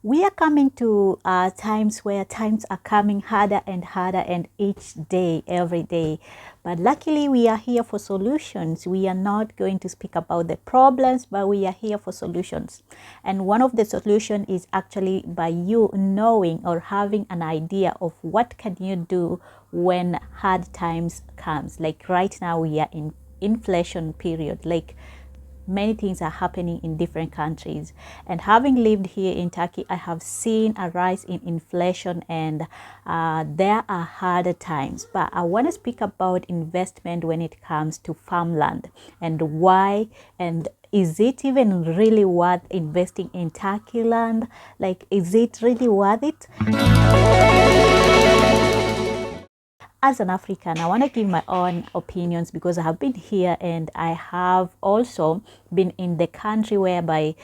We are coming to times where times are coming harder and harder, and each day, every day. But luckily, we are here for solutions. We are not going to speak about the problems, but we are here for solutions. And one of the solutions is actually by you knowing or having an idea of what can you do when hard times comes. Like right now, we are in inflation period. Like many things are happening in different countries, and having lived here in Turkey, I have seen a rise in inflation, and there are harder times. But I want to speak about investment when it comes to farmland, and why, and is it even really worth investing in Turkey land? Like, is it really worth it? As an African, I want to give my own opinions because I have been here, and I have also been in the country whereby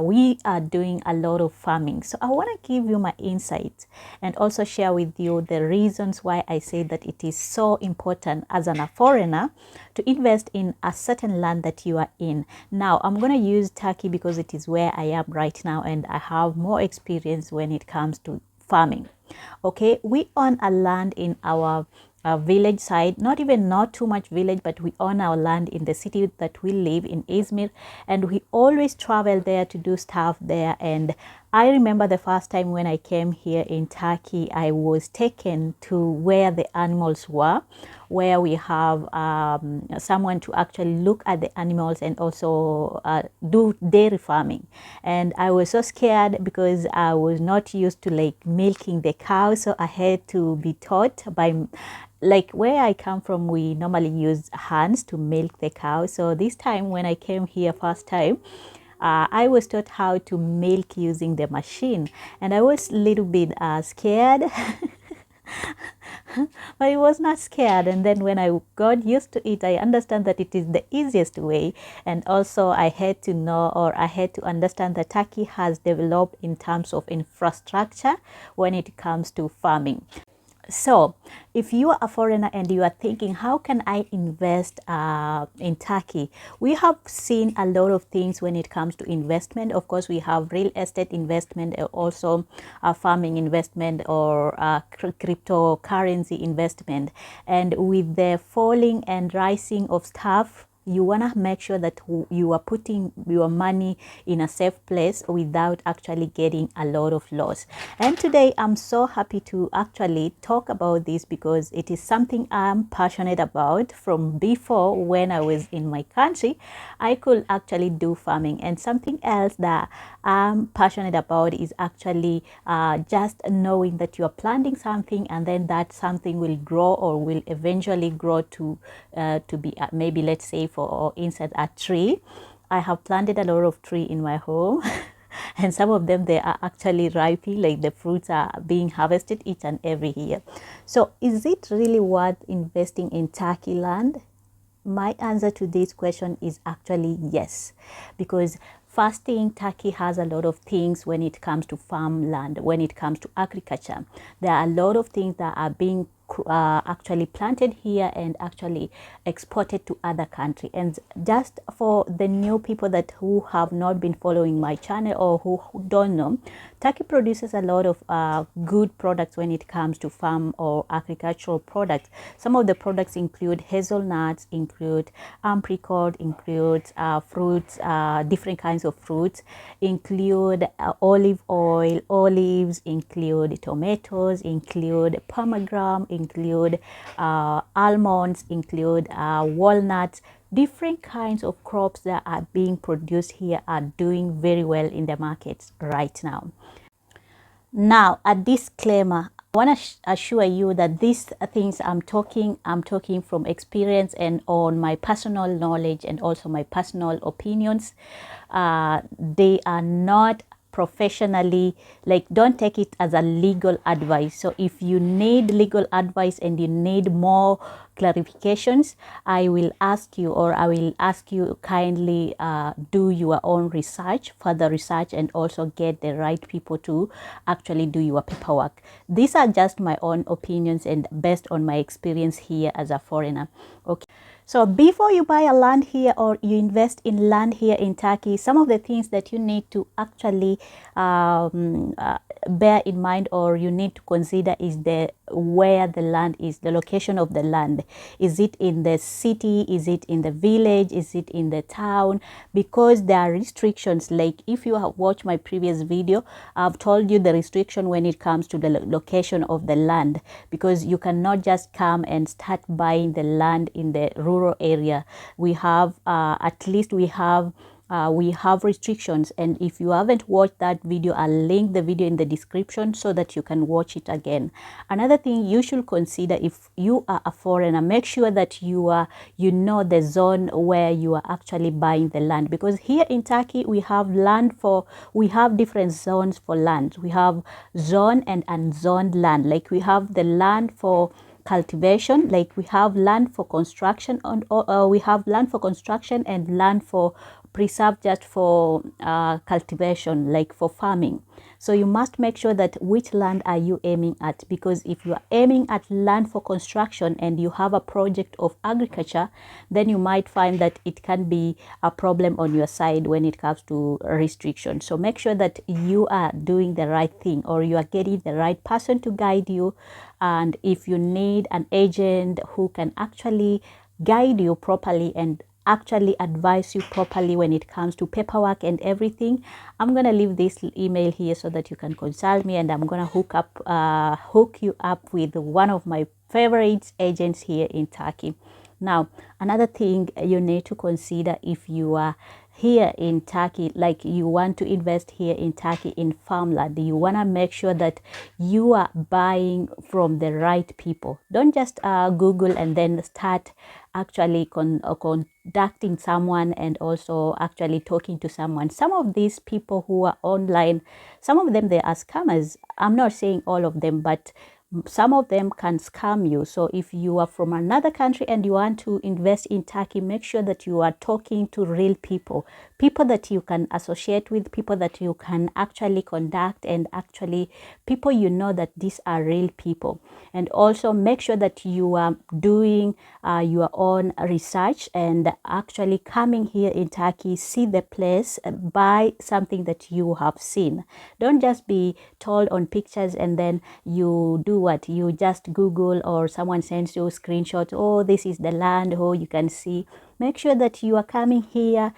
we are doing a lot of farming. So I want to give you my insights and also share with you the reasons why I say that it is so important as a foreigner to invest in a certain land that you are in. Now, I'm going to use Turkey because it is where I am right now, and I have more experience when it comes to farming. Okay, we own a land in our village side, not too much village, but we own our land in the city that we live in, Izmir, and we always travel there to do stuff there. And I remember the first time when I came here in Turkey, I was taken to where the animals were, where we have someone to actually look at the animals and also do dairy farming. And I was so scared because I was not used to like milking the cow, so I had to be taught by, like where I come from, we normally use hands to milk the cow. So this time when I came here first time, I was taught how to milk using the machine, and I was a little bit scared. But I was not scared, and then when I got used to it, I understand that it is the easiest way. And also I had to know, or I had to understand that Turkey has developed in terms of infrastructure when it comes to farming. So if you are a foreigner and you are thinking, how can I invest in Turkey? We have seen a lot of things when it comes to investment. Of course, we have real estate investment, also farming investment, or cryptocurrency investment. And with the falling and rising of stuff, you want to make sure that you are putting your money in a safe place without actually getting a lot of loss. And today I'm so happy to actually talk about this because it is something I'm passionate about. From before, when I was in my country, I could actually do farming. And something else that I'm passionate about is actually just knowing that you are planting something, and then that something will grow or will eventually grow to be maybe, let's say, for instance, a tree. I have planted a lot of tree in my home and some of them, they are actually ripening, like the fruits are being harvested each and every year. So is it really worth investing in Turkey land? My answer to this question is actually yes, because first thing, Turkey has a lot of things when it comes to farmland, when it comes to agriculture. There are a lot of things that are being actually planted here and actually exported to other countries. And just for the new people that who have not been following my channel or who don't know, Turkey produces a lot of good products when it comes to farm or agricultural products. Some of the products include hazelnuts, include apricot, include fruits, different kinds of fruits, include olive oil, olives, include tomatoes, include pomegranate, include almonds, include walnuts. Different kinds of crops that are being produced here are doing very well in the markets right now. Now, a disclaimer, I want to assure you that these things I'm talking from experience and on my personal knowledge and also my personal opinions. They are not professionally, like, don't take it as a legal advice. So if you need legal advice and you need more clarifications, I will ask you kindly do your own research, further research, and also get the right people to actually do your paperwork. These are just my own opinions and based on my experience here as a foreigner. Okay, So before you buy a land here or you invest in land here in Turkey, some of the things that you need to actually bear in mind or you need to consider is where the land is, the location of the land. Is it in the city? Is it in the village? Is it in the town? Because there are restrictions. Like if you have watched my previous video, I've told you the restriction when it comes to the location of the land, because you cannot just come and start buying the land in the rural area. We have we have restrictions, and if you haven't watched that video, I'll link the video in the description so that you can watch it again. Another thing you should consider, if you are a foreigner, make sure that you know the zone where you are actually buying the land, because here in Turkey we have different zones for land. We have zone and unzoned land. Like we have the land for cultivation, like we have land for construction, and we have land for construction and land for preserve just for cultivation, like for farming. So you must make sure that which land are you aiming at, because if you are aiming at land for construction and you have a project of agriculture, then you might find that it can be a problem on your side when it comes to restrictions. So make sure that you are doing the right thing, or you are getting the right person to guide you. And if you need an agent who can actually guide you properly and actually advise you properly when it comes to paperwork and everything, I'm gonna leave this email here so that you can consult me, and I'm gonna hook you up with one of my favorite agents here in Turkey. Now, another thing you need to consider if you are here in Turkey, like you want to invest here in Turkey in farmland, you want to make sure that you are buying from the right people. Don't just Google and then start actually contacting someone and also actually talking to someone. Some of these people who are online, some of them, they are scammers. I'm not saying all of them, but some of them can scam you. So if you are from another country and you want to invest in Turkey, make sure that you are talking to real people that you can associate with, people that you can actually conduct, and actually people you know that these are real people. And also make sure that you are doing your own research and actually coming here in Turkey, see the place, buy something that you have seen. Don't just be told on pictures and then you do what? You just Google, or someone sends you a screenshot, oh, this is the land, oh, you can see. Make sure that you are coming here,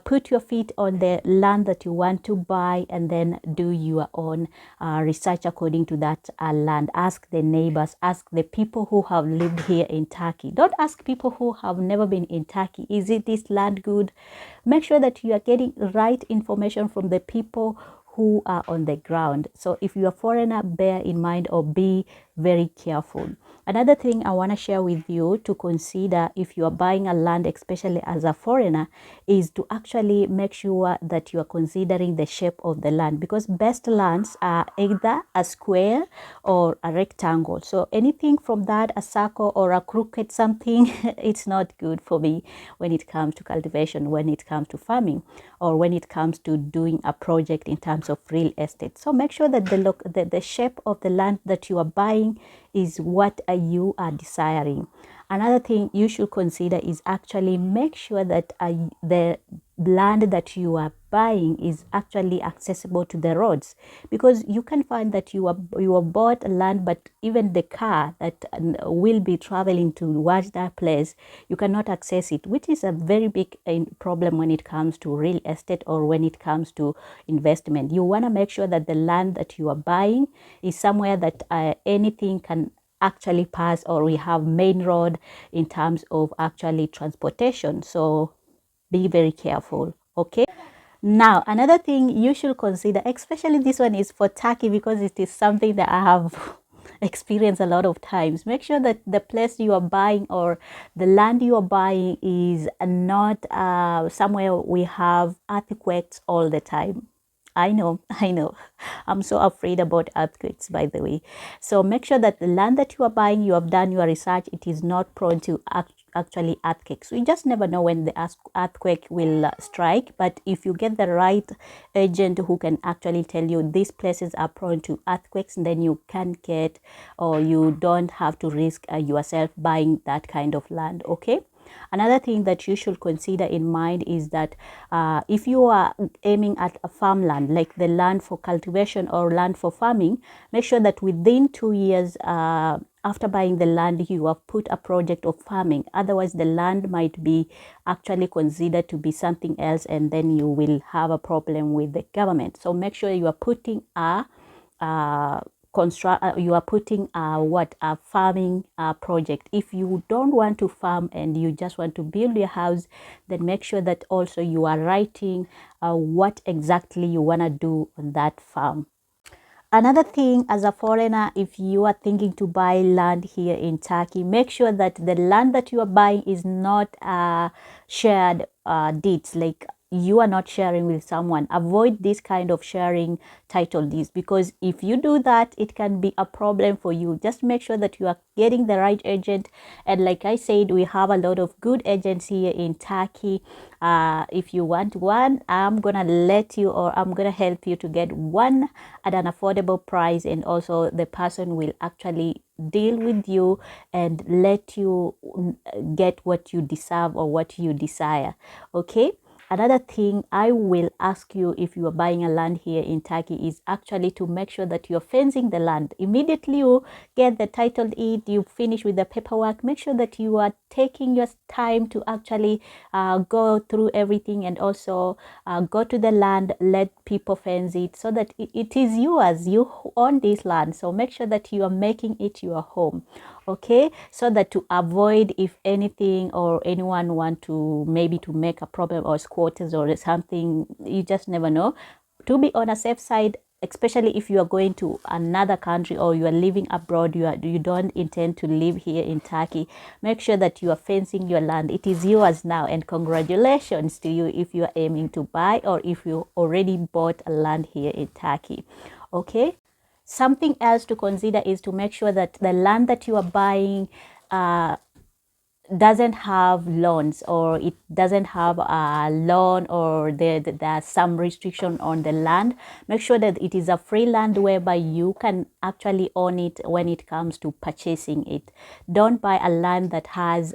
put your feet on the land that you want to buy, and then do your own research according to that land. Ask the neighbors, ask the people who have lived here in Turkey. Don't ask people who have never been in Turkey, is it this land good? Make sure that you are getting right information from the people who are on the ground. So if you're a foreigner, bear in mind or be very careful. Another thing I want to share with you to consider if you are buying a land, especially as a foreigner, is to actually make sure that you are considering the shape of the land, because best lands are either a square or a rectangle. So anything from that, a circle or a crooked something, it's not good for me when it comes to cultivation, when it comes to farming, or when it comes to doing a project in terms of real estate. So make sure that the shape of the land that you are buying is what you are desiring. Another thing you should consider is actually make sure that the land that you are buying is actually accessible to the roads, because you can find that you are bought land, but even the car that will be traveling towards that place, you cannot access it, which is a very big problem when it comes to real estate or when it comes to investment. You want to make sure that the land that you are buying is somewhere that anything can actually pass, or we have main road in terms of actually transportation. So be very careful. Okay, now another thing you should consider, especially this one is for Turkey because it is something that I have experienced a lot of times. Make sure that the place you are buying or the land you are buying is not somewhere we have earthquakes all the time. I know. I'm so afraid about earthquakes, by the way. So make sure that the land that you are buying, you have done your research, it is not prone to actually earthquakes. We just never know when the earthquake will strike. But if you get the right agent who can actually tell you these places are prone to earthquakes, then you can get, or you don't have to risk yourself buying that kind of land. Okay. Another thing that you should consider in mind is that if you are aiming at a farmland, like the land for cultivation or land for farming, make sure that within 2 years after buying the land, you have put a project of farming. Otherwise, the land might be actually considered to be something else, and then you will have a problem with the government. So make sure you are putting you are putting a farming project. If you don't want to farm and you just want to build your house, then make sure that also you are writing what exactly you want to do on that farm. Another thing, as a foreigner, if you are thinking to buy land here in Turkey, make sure that the land that you are buying is not shared deeds, like you are not sharing with someone. Avoid this kind of sharing title deeds, because if you do that, it can be a problem for you. Just make sure that you are getting the right agent. And like I said, we have a lot of good agents here in Turkey. If you want one, I'm gonna let you, or I'm gonna help you to get one at an affordable price, and also the person will actually deal with you and let you get what you deserve or what you desire. Okay. Another thing I will ask you if you are buying a land here in Turkey is actually to make sure that you're fencing the land. Immediately you get the title deed, you finish with the paperwork, make sure that you are taking your time to actually go through everything, and also go to the land, let people fence it, so that it is yours. You own this land, so make sure that you are making it your home. Okay, so that to avoid if anything or anyone want to maybe to make a problem or squatters or something, you just never know. To be on a safe side, especially if you are going to another country or you are living abroad, you don't intend to live here in Turkey, make sure that you are fencing your land. It is yours now, and congratulations to you if you are aiming to buy, or if you already bought a land here in Turkey. Okay. Something else to consider is to make sure that the land that you are buying doesn't have loans, or it doesn't have a loan, or there's some restriction on the land. Make sure that it is a free land whereby you can actually own it when it comes to purchasing it. Don't buy a land that has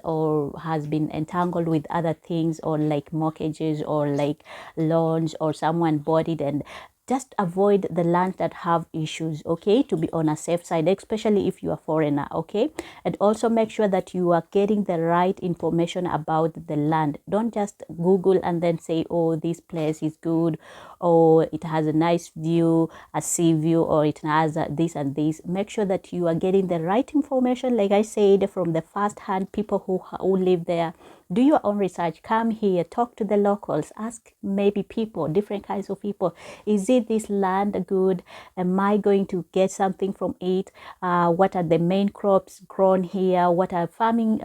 been entangled with other things, or like mortgages or like loans, or someone bought it and just avoid the lands that have issues, okay, to be on a safe side, especially if you are foreigner. Okay. And also make sure that you are getting the right information about the land. Don't just Google and then say, oh, this place is good, or it has a nice view, a sea view, or it has this and this. Make sure that you are getting the right information, like I said, from the first hand people who live there. Do your own research. Come here, talk to the locals, ask maybe people, different kinds of people. Is it this land good? Am I going to get something from it? What are the main crops grown here? What are farming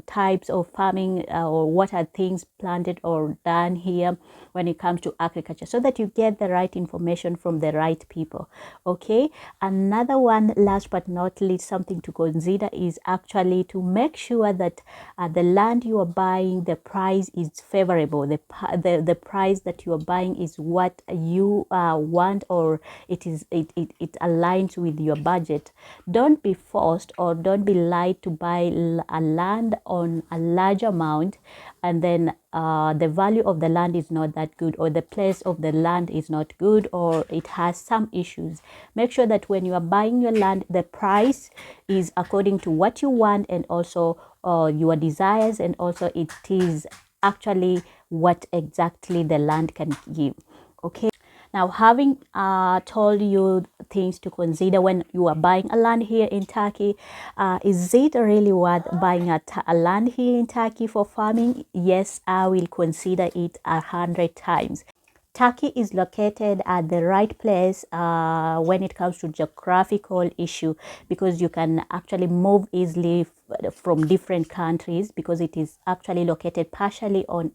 types of farming, or what are things planted or done here when it comes to agriculture, so that you get the right information from the right people. Okay. Another one, last but not least, something to consider is actually to make sure that the land you are buying, the price is favorable. The price that you are buying is what you want, or it aligns with your budget. Don't be forced, or don't be lied to buy a land on a large amount, and then the value of the land is not that good, or the place of the land is not good, or it has some issues. Make sure that when you are buying your land, the price is according to what you want, and also your desires, and also it is actually what exactly the land can give. Okay. Now, having told you things to consider when you are buying a land here in Turkey, is it really worth buying a land here in Turkey for farming? Yes, I will consider it 100 times. Turkey is located at the right place when it comes to geographical issue, because you can actually move easily from different countries, because it is actually located partially on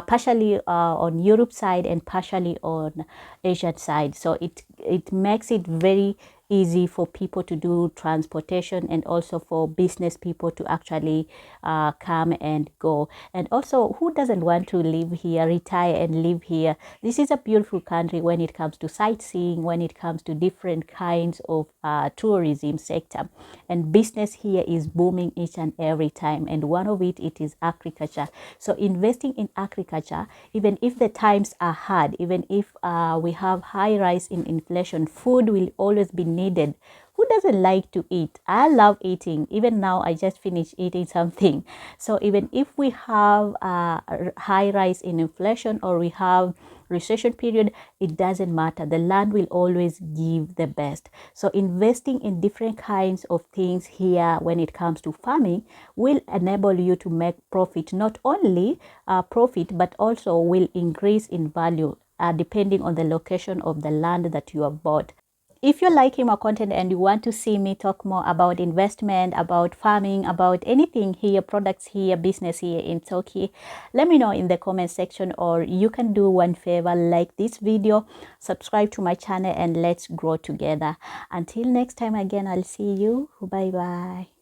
partially on Europe side, and partially on Asian side. So it makes it very easy for people to do transportation, and also for business people to actually come and go. And also, who doesn't want to live here, retire and live here? This is a beautiful country when it comes to sightseeing, when it comes to different kinds of tourism sector, and business here is booming each and every time, and one of it is agriculture. So investing in agriculture, even if the times are hard, even if we have high rise in inflation, food will always be needed. Who doesn't like to eat? I love eating. Even now, I just finished eating something. So even if we have a high rise in inflation, or we have recession period, it doesn't matter. The land will always give the best. So investing in different kinds of things here when it comes to farming will enable you to make profit, not only profit, but also will increase in value depending on the location of the land that you have bought. If you're liking my content and you want to see me talk more about investment, about farming, about anything here, products here, business here in Turkey, let me know in the comment section, or you can do one favor, like this video, subscribe to my channel, and let's grow together. Until next time again, I'll see you. Bye bye.